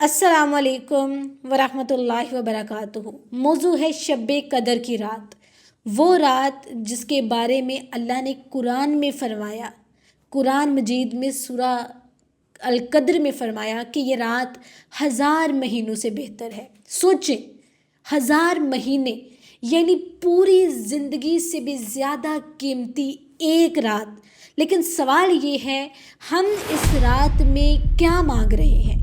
अस्सलाम वालेकुम वरहमतुल्लाहि वबरकातुहू। मौजू है शब कदर की रात। वो रात जिसके बारे में अल्लाह ने कुरान में फरमाया, कुरान मजीद में सूरा अल कद्र में फरमाया कि ये रात 1000 महीनों से बेहतर है। सोचें, 1000 महीने यानी पूरी ज़िंदगी से भी ज़्यादा कीमती एक रात। लेकिन सवाल ये है, हम इस रात में क्या मांग रहे हैं?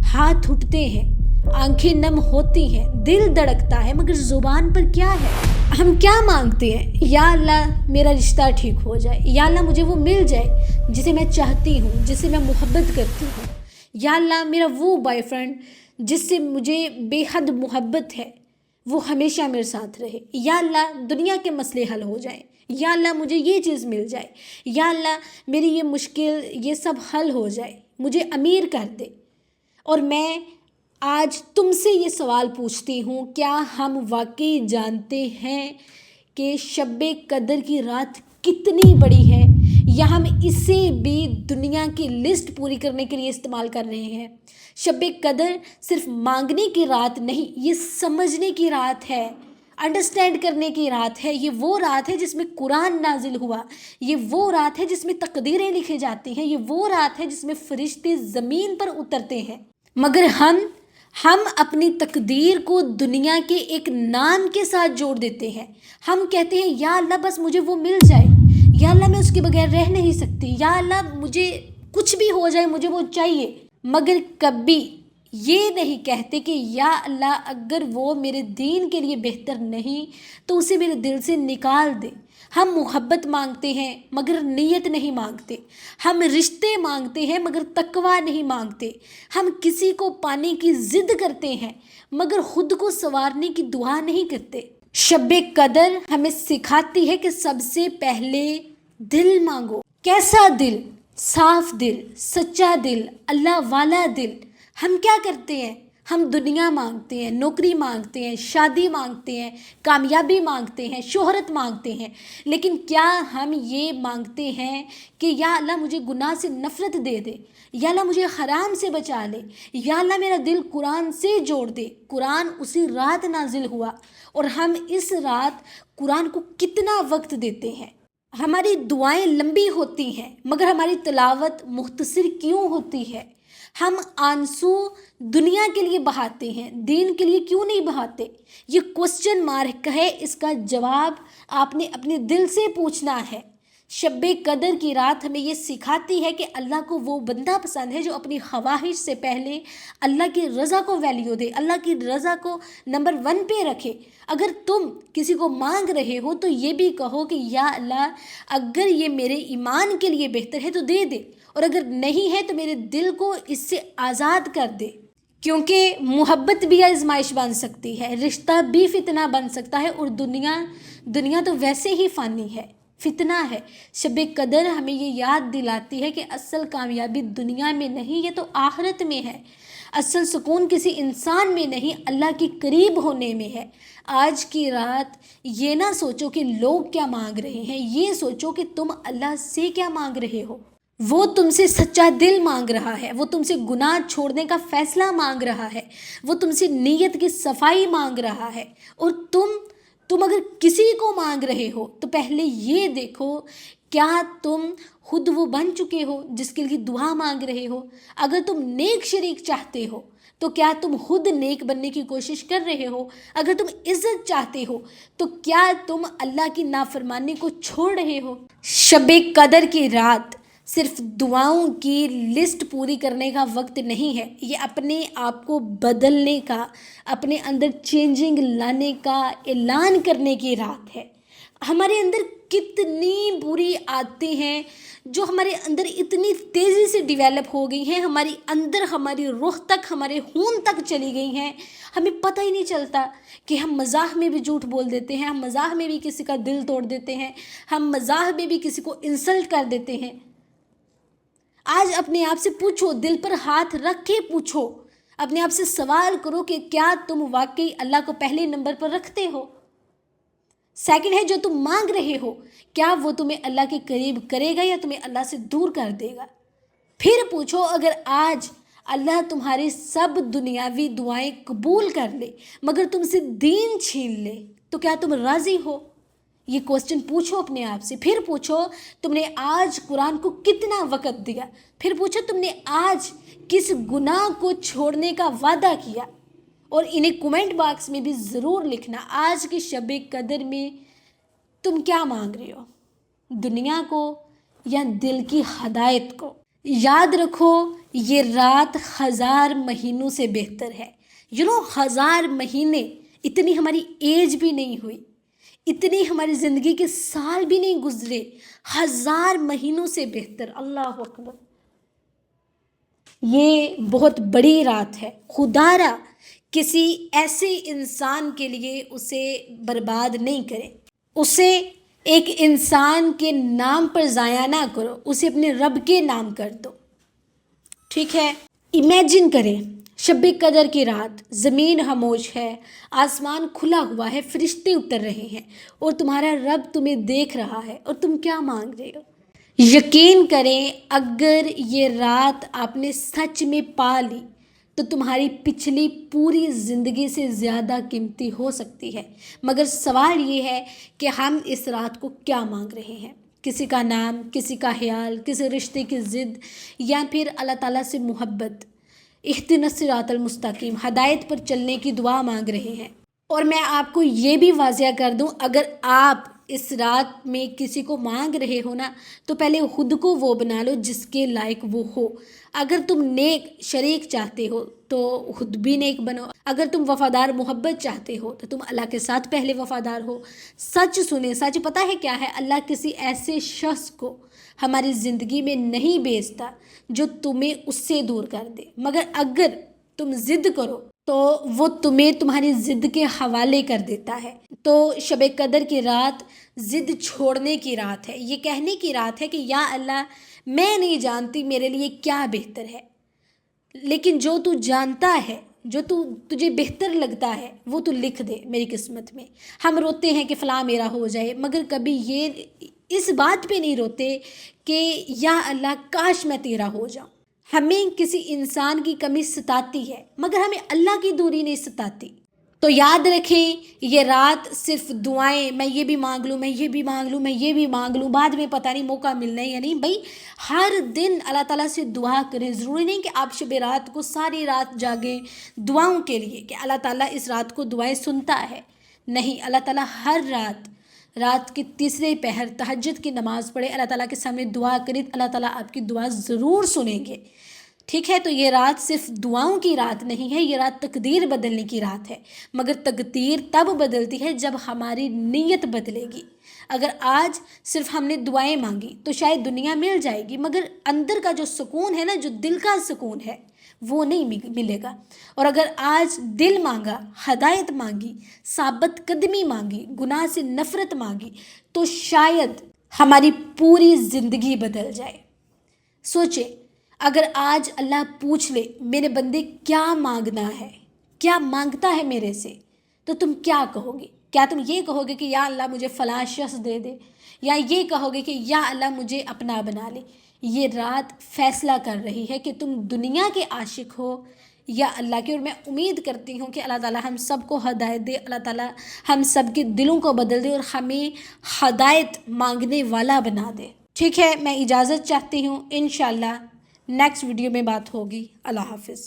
हाथ उठते हैं, आंखें नम होती हैं, दिल धड़कता है, मगर ज़ुबान पर क्या है? हम क्या मांगते हैं? या अल्लाह मेरा रिश्ता ठीक हो जाए, या अल्लाह मुझे वो मिल जाए जिसे मैं चाहती हूँ, जिसे मैं मोहब्बत करती हूँ, या अल्लाह मेरा वो बॉयफ्रेंड जिससे मुझे बेहद मोहब्बत है वो हमेशा मेरे साथ रहे, या अल्लाह दुनिया के मसले हल हो जाएं, या अल्लाह मुझे ये चीज़ मिल जाए, या अल्लाह मेरी ये मुश्किल ये सब हल हो जाए, मुझे अमीर कर दे। और मैं आज तुमसे ये सवाल पूछती हूँ, क्या हम वाकई जानते हैं कि शब कदर की रात कितनी बड़ी है, या हम इसे भी दुनिया की लिस्ट पूरी करने के लिए इस्तेमाल कर रहे हैं? शब कदर सिर्फ मांगने की रात नहीं, ये समझने की रात है, अंडरस्टैंड करने की रात है। ये वो रात है जिसमें कुरान नाजिल हुआ, ये वो रात है जिसमें तकदीरें लिखी जाती हैं, ये वो रात है जिसमें फरिश्ते ज़मीन पर उतरते हैं। मगर हम अपनी तकदीर को दुनिया के एक नाम के साथ जोड़ देते हैं। हम कहते हैं, या अल्लाह बस मुझे वो मिल जाए, या अल्लाह मैं उसके बगैर रह नहीं सकती, या अल्लाह मुझे कुछ भी हो जाए मुझे वो चाहिए। मगर कभी ये नहीं कहते कि या अल्लाह अगर वो मेरे दीन के लिए बेहतर नहीं तो उसे मेरे दिल से निकाल दे। हम मोहब्बत मांगते हैं मगर नीयत नहीं मांगते, हम रिश्ते मांगते हैं मगर तकवा नहीं मांगते, हम किसी को पाने की ज़िद करते हैं मगर खुद को संवारने की दुआ नहीं करते। शब कदर हमें सिखाती है कि सबसे पहले दिल मांगो। कैसा दिल? साफ दिल, सच्चा दिल, अल्लाह वाला दिल। हम क्या करते हैं? हम दुनिया मांगते हैं, नौकरी मांगते हैं, शादी मांगते हैं, कामयाबी मांगते हैं, शोहरत मांगते हैं, लेकिन क्या हम ये मांगते हैं कि या अल्लाह मुझे गुनाह से नफ़रत दे दे, या अल्लाह मुझे हराम से बचा ले, या अल्लाह मेरा दिल कुरान से जोड़ दे? कुरान उसी रात नाजिल हुआ और हम इस रात कुरान को कितना वक्त देते हैं। हमारी दुआएं लंबी होती हैं मगर हमारी तिलावत मुख्तसर क्यों होती है? हम आंसू दुनिया के लिए बहाते हैं, दीन के लिए क्यों नहीं बहाते? ये क्वेश्चन मार्क है, इसका जवाब आपने अपने दिल से पूछना है। शब कदर की रात हमें ये सिखाती है कि अल्लाह को वो बंदा पसंद है जो अपनी ख्वाहिश से पहले अल्लाह की रज़ा को वैल्यू दे, अल्लाह की रज़ा को नंबर 1 पे रखे। अगर तुम किसी को मांग रहे हो तो ये भी कहो कि या अल्लाह अगर ये मेरे ईमान के लिए बेहतर है तो दे दे, और अगर नहीं है तो मेरे दिल को इससे आज़ाद कर दे। क्योंकि मोहब्बत भी आजमाइश बन सकती है, रिश्ता भी फितना बन सकता है, और दुनिया तो वैसे ही फ़ानी है, फितना है। शब कदर हमें ये याद दिलाती है कि असल कामयाबी दुनिया में नहीं, ये तो आखिरत में है। असल सुकून किसी इंसान में नहीं, अल्लाह के करीब होने में है। आज की रात ये ना सोचो कि लोग क्या मांग रहे हैं, ये सोचो कि तुम अल्लाह से क्या मांग रहे हो। वो तुमसे सच्चा दिल मांग रहा है, वो तुमसे गुनाह छोड़ने का फ़ैसला मांग रहा है, वो तुमसे नीयत की सफाई मांग रहा है। और तुम अगर किसी को मांग रहे हो तो पहले ये देखो, क्या तुम खुद वो बन चुके हो जिसके लिए दुआ मांग रहे हो? अगर तुम नेक शरीक चाहते हो तो क्या तुम खुद नेक बनने की कोशिश कर रहे हो? अगर तुम इज़्ज़त चाहते हो तो क्या तुम अल्लाह की नाफरमानी को छोड़ रहे हो? शब कदर की रात सिर्फ दुआओं की लिस्ट पूरी करने का वक्त नहीं है, ये अपने आप को बदलने का, अपने अंदर चेंजिंग लाने का ऐलान करने की रात है। हमारे अंदर कितनी बुरी आदतें हैं जो हमारे अंदर इतनी तेज़ी से डेवलप हो गई हैं, हमारी अंदर हमारी रूह तक, हमारे खून तक चली गई हैं, हमें पता ही नहीं चलता कि हम मज़ाक में भी झूठ बोल देते हैं, हम मज़ाक में भी किसी का दिल तोड़ देते हैं, हम मज़ाक में भी किसी को इंसल्ट कर देते हैं। आज अपने आप से पूछो, दिल पर हाथ रख के पूछो, अपने आप से सवाल करो कि क्या तुम वाकई अल्लाह को पहले नंबर पर रखते हो? सेकंड है, जो तुम मांग रहे हो क्या वो तुम्हें अल्लाह के करीब करेगा या तुम्हें अल्लाह से दूर कर देगा? फिर पूछो, अगर आज اللہ تمہاری سب دنیاوی دعائیں قبول کر لے مگر تم سے دین چھین لے تو کیا تم راضی ہو؟ یہ کوسچن پوچھو اپنے آپ سے. پھر پوچھو تم نے آج قرآن کو کتنا وقت دیا. پھر پوچھو تم نے آج کس گناہ کو چھوڑنے کا وعدہ کیا. اور انہیں کومنٹ باکس میں بھی ضرور لکھنا آج کی شب قدر میں تم کیا مانگ رہے ہو، دنیا کو یا دل کی ہدایت کو. یاد رکھو یہ رات 1000 مہینوں سے بہتر ہے. 1000 مہینے، اتنی ہماری ایج بھی نہیں ہوئی، اتنی ہماری زندگی کے سال بھی نہیں گزرے. 1000 مہینوں سے بہتر. اللہ اکبر، یہ بہت بڑی رات ہے. خدا را کسی ایسے انسان کے لیے اسے برباد نہیں کرے، اسے ایک انسان کے نام پر ضائع نہ کرو، اسے اپنے رب کے نام کر دو. ٹھیک ہے، امیجن کریں شب قدر کی رات، زمین خاموش ہے، آسمان کھلا ہوا ہے، فرشتے اتر رہے ہیں اور تمہارا رب تمہیں دیکھ رہا ہے اور تم کیا مانگ رہے ہو. یقین کریں اگر یہ رات آپ نے سچ میں پا لی تو تمہاری پچھلی پوری زندگی سے زیادہ قیمتی ہو سکتی ہے. مگر سوال یہ ہے کہ ہم اس رات کو کیا مانگ رہے ہیں؟ کسی کا نام، کسی کا خیال، کسی رشتے کی ضد، یا پھر اللہ تعالیٰ سے محبت، اہدنا الصراط المستقیم، ہدایت پر چلنے کی دعا مانگ رہے ہیں. اور میں آپ کو یہ بھی واضح کر دوں، اگر آپ اس رات میں کسی کو مانگ رہے ہو نا تو پہلے خود کو وہ بنا لو جس کے لائق وہ ہو. اگر تم نیک شریک چاہتے ہو تو خود بھی نیک بنو. اگر تم وفادار محبت چاہتے ہو تو تم اللہ کے ساتھ پہلے وفادار ہو. سچ سنیں، سچ پتہ ہے کیا ہے؟ اللہ کسی ایسے شخص کو ہماری زندگی میں نہیں بھیجتا جو تمہیں اس سے دور کر دے، مگر اگر تم ضد کرو تو وہ تمہیں تمہاری ضد کے حوالے کر دیتا ہے. تو شب قدر کی رات ضد چھوڑنے کی رات ہے. یہ کہنے کی رات ہے کہ یا اللہ میں نہیں جانتی میرے لیے کیا بہتر ہے، لیکن جو تو جانتا ہے، جو تجھے بہتر لگتا ہے وہ تو لکھ دے میری قسمت میں. ہم روتے ہیں کہ فلاں میرا ہو جائے، مگر کبھی یہ اس بات پہ نہیں روتے کہ یا اللہ کاش میں تیرا ہو جاؤں. ہمیں کسی انسان کی کمی ستاتی ہے مگر ہمیں اللہ کی دوری نہیں ستاتی. تو یاد رکھیں یہ رات صرف دعائیں، میں یہ بھی مانگ لوں، میں یہ بھی مانگ لوں، میں یہ بھی مانگ لوں، بعد میں پتہ نہیں موقع ملنا ہے یا نہیں. بھائی ہر دن اللہ تعالیٰ سے دعا کریں. ضروری نہیں کہ آپ شب رات کو ساری رات جاگیں دعاؤں کے لیے کہ اللہ تعالیٰ اس رات کو دعائیں سنتا ہے. نہیں، اللہ تعالیٰ ہر رات کے تیسرے پہر تہجد کی نماز پڑھے، اللہ تعالیٰ کے سامنے دعا کریں، اللہ تعالیٰ آپ کی دعا ضرور سنیں گے. ٹھیک ہے، تو یہ رات صرف دعاؤں کی رات نہیں ہے، یہ رات تقدیر بدلنے کی رات ہے. مگر تقدیر تب بدلتی ہے جب ہماری نیت بدلے گی. اگر آج صرف ہم نے دعائیں مانگی تو شاید دنیا مل جائے گی، مگر اندر کا جو سکون ہے نا، جو دل کا سکون ہے وہ نہیں ملے گا. اور اگر آج دل مانگا، ہدایت مانگی، ثابت قدمی مانگی، گناہ سے نفرت مانگی تو شاید ہماری پوری زندگی بدل جائے. سوچے اگر آج اللہ پوچھ لے میرے بندے کیا مانگنا ہے، کیا مانگتا ہے میرے سے، تو تم کیا کہو گے؟ کیا تم یہ کہو گے کہ یا اللہ مجھے فلاں شخص دے دے، یا یہ کہو گے کہ یا اللہ مجھے اپنا بنا لے؟ یہ رات فیصلہ کر رہی ہے کہ تم دنیا کے عاشق ہو یا اللہ کے. اور میں امید کرتی ہوں کہ اللہ تعالیٰ ہم سب کو ہدایت دے، اللہ تعالیٰ ہم سب کے دلوں کو بدل دے اور ہمیں ہدایت مانگنے والا بنا دے. ٹھیک ہے، میں اجازت چاہتی ہوں، انشاءاللہ نیکسٹ ویڈیو میں بات ہوگی. اللہ حافظ.